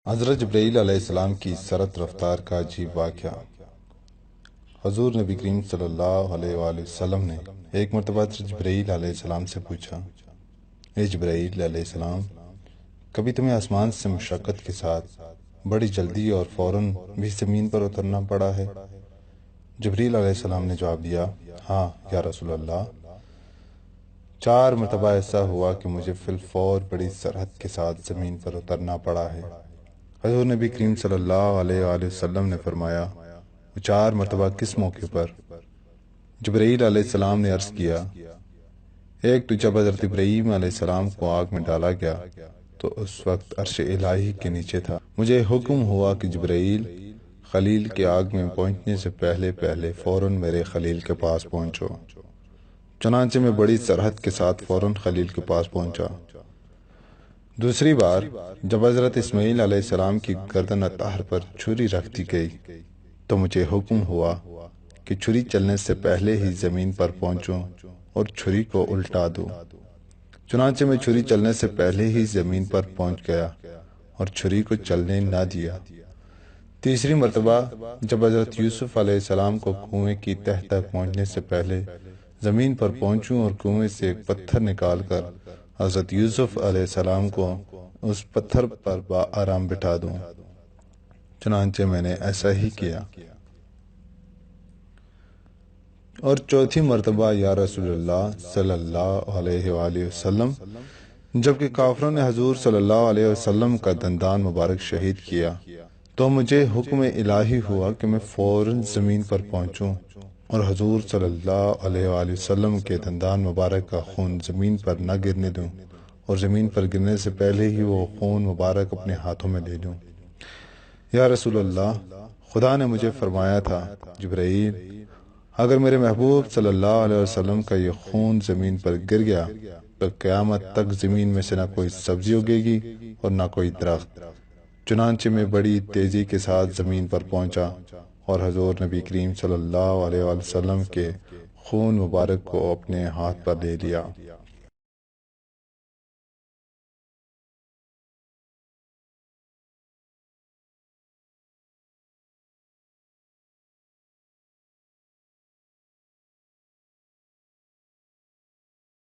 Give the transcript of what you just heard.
حضرت جبرائیل علیہ السلام کی سرت رفتار کا عجیب واقعہ۔ حضور نبی کریم صلی اللہ علیہ وآلہ وسلم نے ایک مرتبہ حضرت جبرائیل علیہ السلام سے پوچھا، اے جبرائیل علیہ السلام، کبھی تمہیں آسمان سے مشقت کے ساتھ بڑی جلدی اور فوراً بھی زمین پر اترنا پڑا ہے؟ جبرائیل علیہ السلام نے جواب دیا، ہاں یا رسول اللہ، 4 مرتبہ ایسا ہوا کہ مجھے فی الفور بڑی سرعت کے ساتھ زمین پر اترنا پڑا ہے۔ حضور نبی کریم صلی اللہ علیہ وآلہ وسلم نے فرمایا، وہ 4 مرتبہ کس موقع پر؟ جبرائیل علیہ السلام نے عرض کیا، ایک تو جب حضرت ابراہیم علیہ السلام کو آگ میں ڈالا گیا تو اس وقت عرش الہی کے نیچے تھا۔ مجھے حکم ہوا کہ جبرائیل خلیل کے آگ میں پہنچنے سے پہلے فوراً میرے خلیل کے پاس پہنچو۔ چنانچہ میں بڑی سرعت کے ساتھ فوراً خلیل کے پاس پہنچا۔ دوسری بار جب حضرت اسماعیل علیہ السلام کی گردن اطہر پر چھری رکھ دی گئی تو مجھے حکم ہوا کہ چھری چلنے سے پہلے ہی زمین پر پہنچوں اور چھری کو الٹا دوں۔ چنانچہ میں چھری چلنے سے پہلے ہی زمین پر پہنچ گیا اور چھری کو چلنے نہ دیا۔ تیسری مرتبہ جب حضرت یوسف علیہ السلام کو کنویں کی تہ تک پہنچنے سے پہلے زمین پر پہنچوں اور کنویں سے ایک پتھر نکال کر حضرت یوسف علیہ السلام کو اس پتھر پر آرام بٹھا دوں، چنانچہ میں نے ایسا ہی کیا۔ اور چوتھی مرتبہ یا رسول اللہ صلی اللہ علیہ وآلہ وسلم، جبکہ کافروں نے حضور صلی اللہ علیہ وسلم کا دندان مبارک شہید کیا تو مجھے حکم الہی ہوا کہ میں فوراً زمین پر پہنچوں اور حضور صلی اللہ علیہ وآلہ وسلم کے دندان مبارک کا خون زمین پر نہ گرنے دوں اور زمین پر گرنے سے پہلے ہی وہ خون مبارک اپنے ہاتھوں میں لے لوں۔ یا رسول اللہ، خدا نے مجھے فرمایا تھا، جبرائیل، اگر میرے محبوب صلی اللہ علیہ وسلم کا یہ خون زمین پر گر گیا تو قیامت تک زمین میں سے نہ کوئی سبزی اگے گی اور نہ کوئی درخت۔ چنانچہ میں بڑی تیزی کے ساتھ زمین پر پہنچا اور حضور نبی کریم صلی اللہ علیہ وسلم کے خون مبارک کو اپنے ہاتھ پر لے لیا۔